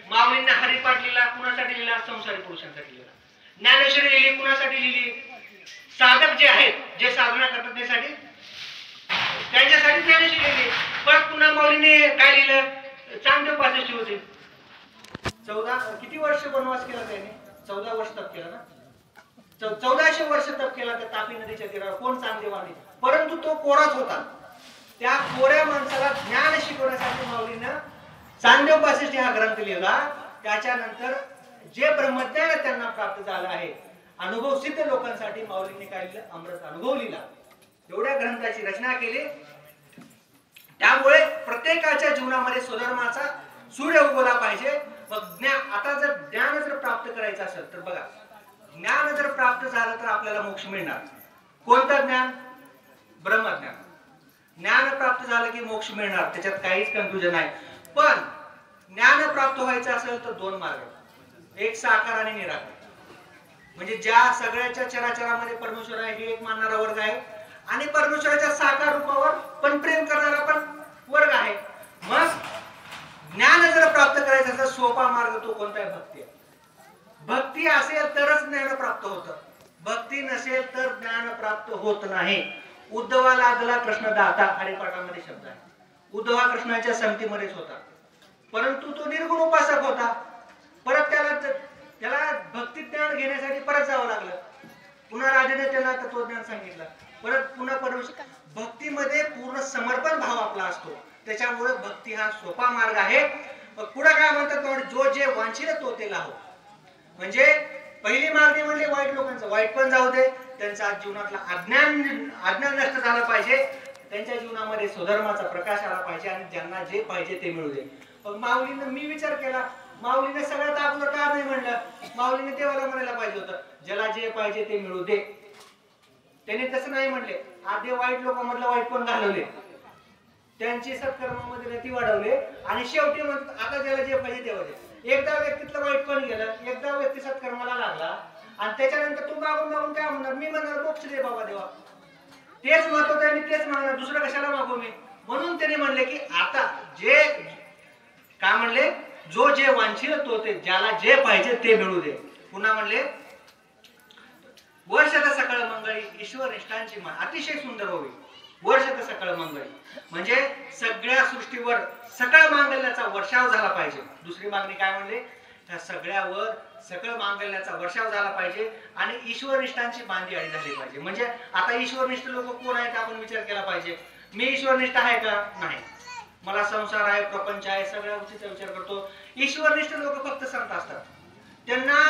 माऊलींना हरिपाठ लिहिला, कुणासाठी लिहिला? संसारी पुरुषांसाठी लिहिला. ज्ञानेश्वरी लिहिली, कुणासाठी लिहिली? साधक जे आहेत, जे साधना करतात त्यासाठी, त्यांच्यासाठी ज्ञानेश्वरी लिहिली. पण पुन्हा माऊलीने काय लिहिलं? चांगदेव पासष्टी होते. 14 किती वर्ष वनवास केला त्याने? 14 वर्ष तप केला ना. 1400 वर्ष तप केला त्या तापी नदीच्या तीरावर. कोण? चांगदेवाने. परंतु तो कोराच होता. त्या कोऱ्या माणसाला ज्ञान शिकवण्यासाठी माऊलीनं चांगदेव पासष्टी हा ग्रंथ लिहिला. त्याच्यानंतर जे ब्रह्मज्ञान त्यांना प्राप्त झालं आहे अनुभव सिद्ध लोकांसाठी माऊलींनी काय लिहिलं? अमृत अनुभव लिहिला. एवढ्या ग्रंथाची रचना केली. त्यामुळे प्रत्येकाच्या जीवनामध्ये स्वधर्माचा सूर्य उगवला पाहिजे. मग आता जर ज्ञान जर प्राप्त करायचं असेल तर बघा, ज्ञान जर प्राप्त झालं तर आपल्याला मोक्ष मिळणार. कोणतं ज्ञान? ब्रह्मज्ञान. ज्ञान प्राप्त झालं की मोक्ष मिळणार, त्याच्यात काहीच कन्फ्युजन नाही. पण ज्ञान प्राप्त व्हायचं असेल तर 2 मार्ग, एक साकार आणि निराकार. म्हणजे ज्या सगळ्याच्या चराचरामध्ये परमेश्वर आहे हे एक मानणारा वर्ग आहे आणि परमेश्वराच्या साकार रूपावर पण प्रेम करणारा पण वर्ग आहे. मग ज्ञान जर प्राप्त करायचं असेल सोपा मार्ग तो कोणता आहे? भक्ती. भक्ती असेल तरच ज्ञान प्राप्त होतं, भक्ती नसेल तर ज्ञान प्राप्त होत नाही. उद्धवाला आदला कृष्ण दाता हरिपाठामध्ये शब्द आहे. उद्धव हा कृष्णाच्या संगतीमध्येच होता, परंतु तो निर्गुण उपासक होता. परत त्याला भक्ती ज्ञान घेण्यासाठी परत जावं लागलं. पुन्हा राजाने त्याला तत्वज्ञान सांगितलं. परत पुन्हा परमेश्वर भक्तीमध्ये पूर्ण समर्पण भाव आपला असतो. त्याच्यामुळे भक्ती हा सोपा मार्ग आहे. पुढे काय म्हणतात? जो जे वांछिल तो ते लाहो. म्हणजे पहिली मागणी म्हणजे वाईट लोकांचं वाईट पण जाऊ दे, त्यांच्या जीवनातला अज्ञान नष्ट झाला पाहिजे, त्यांच्या जीवनामध्ये स्वधर्माचा प्रकाश आला पाहिजे आणि ज्यांना जे पाहिजे ते मिळू दे. मग माऊलीनं मी विचार केला, माऊलीने सगळ्यात अगोदर का नाही म्हणलं? माऊलीने देवाला म्हणायला पाहिजे होतं, ज्याला जे पाहिजे ते मिळू दे. त्यांनी तसं नाही म्हणले. आधी वाईट लोकांमधलं वाईट पण घालवले, त्यांची सत्कर्मामध्ये गती वाढवले, आणि शेवटी म्हणतात आता ज्याला जे पाहिजे तेव्हा दे. एकदा व्यक्तीतलं वाईट पण गेलं, एकदा व्यक्ती सत्कर्माला लागला, आणि त्याच्यानंतर तू मागून मागून काय म्हणणार? मी म्हणणार मोक्ष दे बाबा देवा, तेच महत्वाचं आहे, मी तेच मागणार, दुसरं कशाला मागू मी? म्हणून त्यांनी म्हणले की आता जे काय म्हणले, जो जे वांछील तो ते, ज्याला जे पाहिजे ते मिळू दे. पुन्हा म्हणले वर्षात सकळ मंगळी ईश्वर निष्ठांची मान अतिशय सुंदर होईल. वर्षात सकळ मंगळी म्हणजे सगळ्या सृष्टीवर सकळ मांगल्याचा वर्षाव झाला पाहिजे. दुसरी मागणी काय म्हणले, त्या सगळ्यावर सकळ मांगल्याचा वर्षाव झाला पाहिजे, आणि ईश्वरनिष्ठांची बांधी आळी झाली पाहिजे. म्हणजे आता ईश्वरनिष्ठ लोक कोण आहेत आपण विचार केला पाहिजे. मी ईश्वरनिष्ठ आहे का? नाही. मला संसार आहे, प्रपंच आहे, सगळ्या गोष्टीचा विचार करतो. ईश्वरनिष्ठ लोक फक्त संत असतात, त्यांना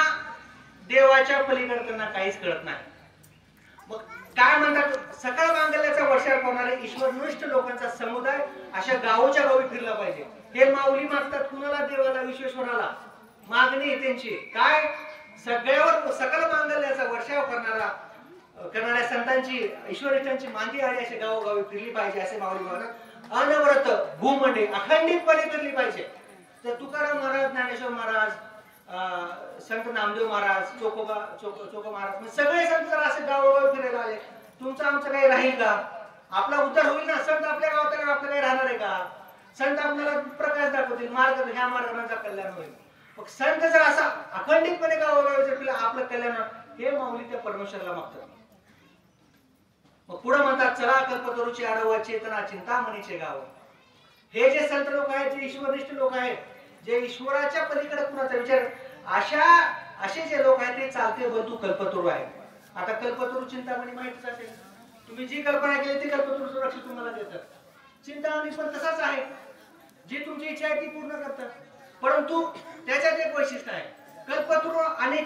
देवाच्या पलीकडे त्यांना काहीच कळत नाही. मग काय म्हणतात, सकळ मांगल्याचा वर्षाव करणारे ईश्वरनिष्ठ लोकांचा समुदाय अशा गावोच्या गावी फिरला पाहिजे. हे माऊली मागतात कुणाला? देवाला, विश्वेश्वराला. मागणी त्यांची काय? सगळ्यावर सकल मांगल्याचा वर्षाव करणाऱ्या संतांची, ईश्वरिष्ठांची मांदी आली अशी गावोगावी फिरली पाहिजे असे माऊली म्हणतात. अनवरत भूमंडे अखंडितपणे फिरली पाहिजे. तर तुकाराम महाराज, ज्ञानेश्वर महाराज, संत नामदेव महाराज, चोको महाराज, सगळे संत जर असे गावोगावी फिरायला आले, तुमचं आमचं काही राहील का? आपला उद्धार होईल ना? संत आपल्या गावात आपलं काही राहणार आहे का? संत आपल्याला प्रकाश दाखवतील, मार्ग, ह्या मार्गाचा कल्याण होईल. मग संत जर असा अखंडितपणे गावोगावी जर आपलं कल्याण, हे माऊली त्या परमेश्वराला मागतात. मग पुढे म्हणतात, चला कल्पतरूची आडव चेतना चिंतामणीचे गाव. हे जे संत लोक आहेत, जे ईश्वरनिष्ठ लोक आहेत, जे ईश्वराच्या पलीकडे कुणाचा विचार, असे जे लोक आहेत ते चालते बंधू कल्पतरू आहेत. आता कल्पतरू चिंतामणी माहितीच असेल, तुम्ही जी कल्पना केली ती कल्पतरू रक्षी तुम्हाला देतात. चिंतामणी पण तसाच आहे, जी तुमची इच्छा आहे ती पूर्ण करतात. परंतु त्याच्यात एक वैशिष्ट्य आहे, कल्पतरू आणि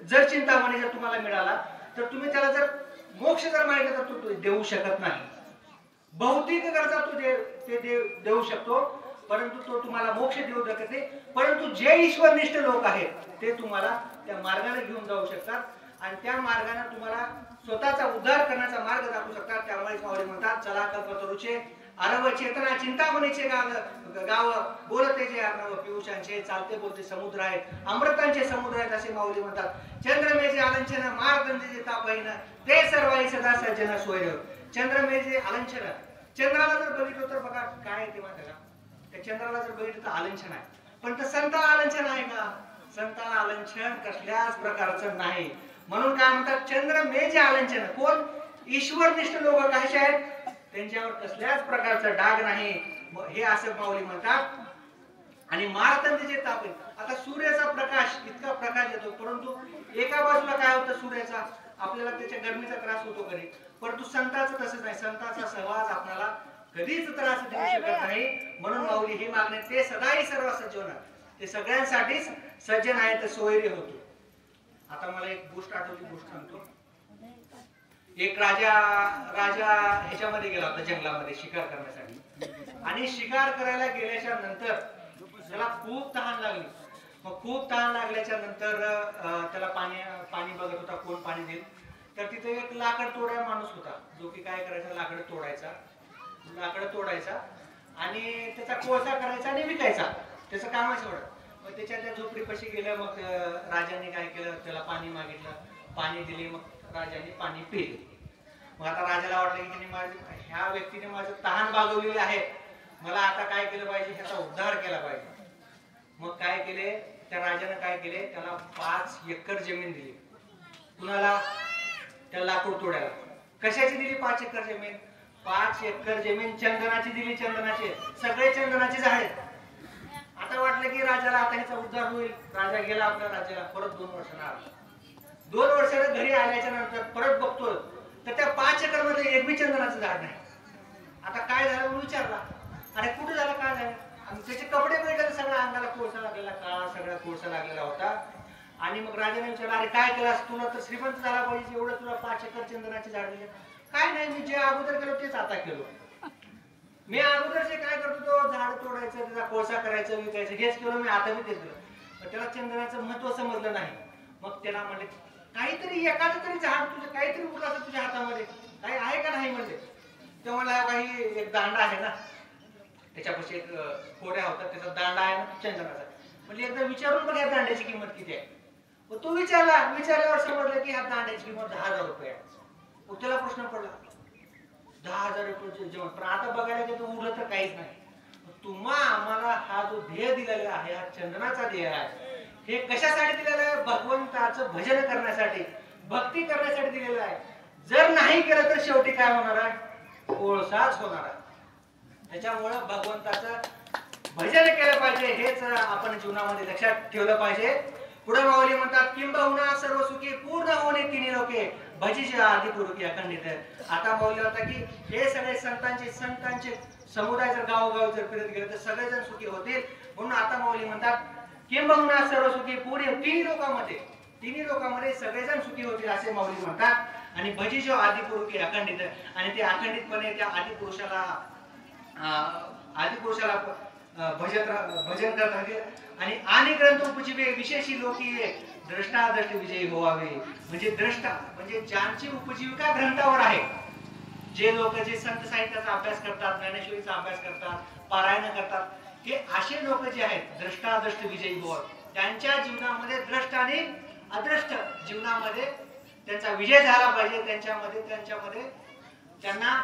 जर चिंतामणी जर तुम्हाला मिळाला तर तुम्ही त्याला जर मोक्ष जर मागितला तर तो देऊ शकत नाही. भौतिक गरजा तो देऊ शकतो, परंतु तो तुम्हाला मोक्ष देऊ शकत नाही. परंतु जे ईश्वरनिष्ठ लोक आहेत ते तुम्हाला त्या मार्गाने घेऊन जाऊ शकतात, आणि त्या मार्गाने तुम्हाला स्वतःचा उद्धार करण्याचा मार्ग दाखवू शकतात. त्यामुळे माऊली म्हणतात, चला कल्पतरूचे आरव चेतना चिंतामणीचे गाव बोलते जे अर्णव पियुषांचे, चालते बोलते समुद्र आहेत, अमृतांचे समुद्र आहेत असे माऊली म्हणतात. चंद्रमेजे आलंचन मार्गंजे तापहीन ते सर्वाई सदा सज्जन सोयर. चंद्रमेजे आलंचन, चंद्राला जर बघितलं तर बघा काय आहे ते माहिती का? त्या चंद्राला जर बघितलं तर आलंचन आहे, पण त्या संताला आलंचन आहे का? संताला आलंचन कसल्याच प्रकारचं नाही. म्हणून काय म्हणतात, चंद्रमेजे आलंचन. कोण? ईश्वरनिष्ठ लोक कसे आहेत? त्यांच्यावर कसल्याच प्रकारचा डाग नाही, हे असं माऊली म्हणतात. आणि मार्तंडचे ताप, आता सूर्याचा प्रकाश, इतका प्रकाश येतो, परंतु एका बाजूला काय होतं सूर्याचा, आपल्याला त्याच्या गरमीचा त्रास होतो कधी, परंतु संतांचं तसंच नाही. संतांचा सहवास आपल्याला कधीच त्रास देऊ शकत नाही. म्हणून माऊली हे मागणे, ते सदाही सर्व सज्जन, ते सगळ्यांसाठीच सज्जन आहे, ते सोयरे होतो. आता मला एक गोष्ट आठवली, गोष्ट सांगतो. एक राजा ह्याच्यामध्ये गेला होता जंगलामध्ये शिकार करण्यासाठी, आणि शिकार करायला गेल्याच्या नंतर त्याला खूप तहान लागली. मग खूप तहान लागल्याच्या नंतर त्याला पाणी बघत होता, कोण पाणी देईल. तर तिथे एक लाकड तोडायचा माणूस होता, जो की काय करायचा, लाकड तोडायचा आणि त्याचा कोळसा करायचा आणि विकायचा, त्याचं कामच एवढं. मग त्याच्या त्या झोपडीपाशी गेलं. मग राजाने काय केलं, त्याला पाणी मागितलं, पाणी दिले. मग राजाने पाणी पिले. मग आता राजाला वाटलं की ह्या व्यक्तीने माझं तहान भागवलेली आहे, मला आता काय केलं पाहिजे, ह्याचा उद्धार केला पाहिजे. मग काय केले, त्या राजाने काय केले, त्याला 5 एकर जमीन दिली. कुणाला? त्या लाकूड तोडायला. कशाची दिली 5 एकर जमीन? 5 एकर जमीन चंदनाची दिली, चंदनाचे सगळे चंदनाचे झाड आहेत. आता वाटलं की राजाला आता ह्याचा उद्धार होईल. राजा गेला आपल्या राज्याला, परत 2 वर्षांना आला. 2 वर्षांना घरी आल्याच्या नंतर परत बघतो तर त्या 5 एकर मध्ये एक बी चंदनाचं झाड नाही. आता काय झालं म्हणून विचारला, अरे कुठे झालं, काय झालं? आणि त्याचे कपडे मिळाले, सगळ्या अंगाला कोळसा लागलेला, काळा सगळा कोळसा लागलेला होता. आणि मग राजाने विचारलं, अरे काय केलास, तुला तर श्रीमंत झाला पाहिजे, एवढं तुला 5 एकर चंदनाचे झाड दिले. काय नाही, मी जे अगोदर केलं तेच आता केलो. मी अगोदर जे काय करतो, तो झाड तोडायचं, त्याचा कोळसा करायचं, विकायचं, हेच केलं मी, आता मी तेच केलं. पण त्याला चंदनाचं महत्व समजलं नाही. मग त्याला म्हणले काहीतरी एखादं तरी झाड तुझं काहीतरी उरलं तुझ्या हातामध्ये काही आहे का नाही म्हणले. तेव्हा मला काही एक दांडा आहे ना त्याच्यापाशी एक कोड्या होता त्याचा दांडा आहे ना चंदनाचा. म्हणजे एकदा विचारून बघ या दांड्याची किंमत किती आहे. मग तो विचारल्यावर समजलं की ह्या दांड्याची किंमत 10,000 रुपये आहे. मग त्याला प्रश्न पडला 10,000 रुपये जेवण पण आता बघायला गेलं तर उरलं तर काहीच नाही. तुम्हा आम्हाला हा जो ध्येय दिलेला आहे हा चंदनाचा ध्येय आहे हे कशासाठी दिलेलं आहे. भगवंताचं भजन करण्यासाठी भक्ती करण्यासाठी दिलेलं आहे. जर नाही केलं तर शेवटी काय होणार आहे कोळसाच होणार आहे. त्याच्यामुळे भगवंताचं भजन केलं पाहिजे हेच आपण जीवनामध्ये लक्षात ठेवलं पाहिजे. पुढे माऊली म्हणतात किंबहुना सर्व सुखी पूर्ण होणे तिन्ही लोके भजीचे आदि पुरुषी अखंडित. आता माऊली होता की हे सगळे संतांचे समुदाय जर गावोगाव जर फिरत गेले तर सगळेजण सुखी होतील. म्हणून आता माऊली म्हणतात किंबहुना सर्व सुखी पूर्ण तिन्ही लोकांमध्ये सगळेजण सुखी होतील असे माऊली म्हणतात. आणि भजीचे आदि पुरुषी अखंडित आणि ते अखंडितपणे त्या आदिपुरुषाला भजन करत राहतील. आणि ग्रंथ उपजीवे विशेषी लोकी द्रष्टादृष्टी विजयी व्हावे. म्हणजे द्रष्टा म्हणजे ज्यांची उपजीविका ग्रंथावर आहे जे लोक जे संत साहित्याचा अभ्यास करतात ज्ञानेश्वरीचा अभ्यास करतात पारायण करतात हे असे लोक जे आहेत द्रष्टादृष्ट विजयी व्हावे. त्यांच्या जीवनामध्ये द्रष्ट आणि अदृष्ट जीवनामध्ये त्यांचा विजय झाला पाहिजे. त्यांच्यामध्ये त्यांना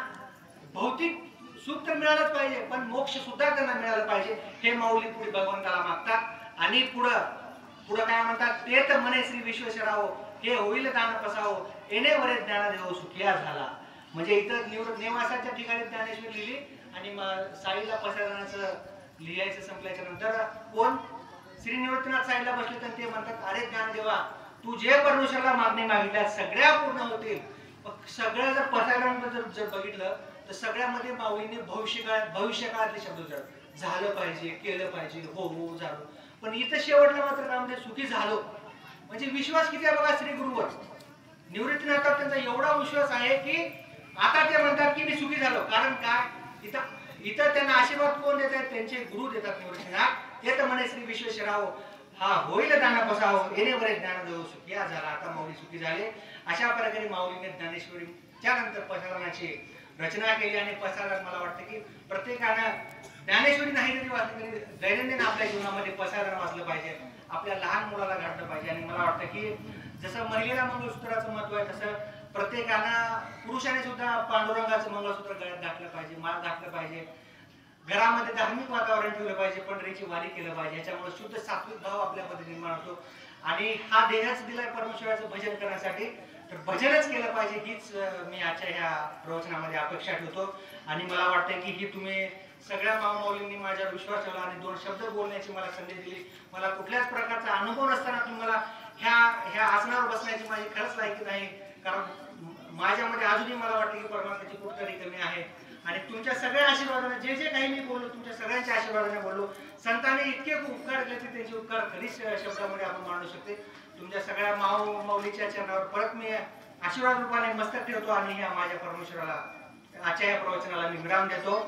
भौतिक सुख तर मिळालंच पाहिजे पण मोक्ष सुद्धा त्यांना मिळालं पाहिजे हे माऊली पुढे भगवंताला मागतात. आणि पुढं काय म्हणतात ते तर म्हणे श्री विश्वेश्वराव हे होईल दान पसावो येणे वरे ज्ञान देव सुखिया झाला. म्हणजे इथं नेवासाच्या ठिकाणी ज्ञानेश्वरी लिहिली आणि साईला पसारण्याचं लिहायचं संपल्याच्या नंतर कोण श्री निवृत्तीनाथ साईला बसले तर ते म्हणतात अरे ज्ञानदेवा तू जे परमेश्वराला मागणी मागितल्या सगळ्या पूर्ण होतील. सगळं जर पसारण जर बघितलं तर सगळ्यामध्ये माऊलीने भविष्यकाळातले शब्द झालं पाहिजे केलं पाहिजे हो हो झालं. पण इथं शेवटला मात्र काय म्हणजे सुखी झालो. म्हणजे विश्वास किती आहे बघा श्री गुरुवर. निवृत्तीनाथात त्यांचा एवढा विश्वास आहे की आता ते म्हणतात की मी सुखी झालो. कारण काय इथं त्यांना आशीर्वाद कोण देतात त्यांचे गुरु देतात निवृत्तीनाथ. ते तर म्हणे श्री विश्वेश्वराव हा होईल दाना बसाव येणे बरे ज्ञान देऊ सुखी झाला. आता माऊली सुखी झाले. अशा प्रकारे माऊलीने ज्ञानेश्वरीच्या नंतर पसारणाची रचना केली. आणि पसारण मला वाटतं की प्रत्येकानं ज्ञानेश्वरी नाही जरी वाचली तरी दैनंदिन आपल्या जीवनामध्ये पसारण वाचलं पाहिजे. आपल्या लहान मुलाला घडलं पाहिजे. आणि मला वाटतं की जसं महिलेला मंगळसूत्राचं महत्व आहे तसं प्रत्येकानं पुरुषाने सुद्धा पांडुरंगाचं मंगळसूत्र गळ्यात घातलं पाहिजे माळ घातलं पाहिजे. घरामध्ये धार्मिक वातावरण ठेवलं पाहिजे पंढरीची वारी केलं पाहिजे. याच्यामुळे शुद्ध सात्विक भाव आपल्यामध्ये निर्माण होतो. आणि हा देहच दिलाय परमेश्वराचं भजन करण्यासाठी तर भजनच केलं पाहिजे हीच मी आजच्या ह्या प्रवचनामध्ये अपेक्षा ठेवतो. आणि मला वाटतं की ही तुम्ही सगळ्या माऊलींनी माझ्यावर विश्वास ठेवला आणि 2 शब्द बोलण्याची मला संधी दिली. मला कुठल्याच प्रकारचा अनुभव नसताना तुम्हाला ह्या आसनावर बसण्याची माझी खरंच लायकी नाही. कारण माझ्यामध्ये अजूनही मला वाटतं की परमात्म्याची कुठतरी कमी आहे. आणि तुमच्या सगळ्या आशीर्वादाने जे काही मी बोललो तुमच्या सगळ्यांच्या आशीर्वादाने बोललो. संतांनी इतके उपकार केले की त्यांचे उपकार खरीच शब्दामध्ये आपण मांडू शकते. तुमच्या सगळ्या माऊलीच्या चरणावर परत मी आशीर्वाद रूपाने मस्तक ठेवतो आणि ह्या माझ्या परमेश्वराला आजच्या या प्रवचनाला मी विराम देतो.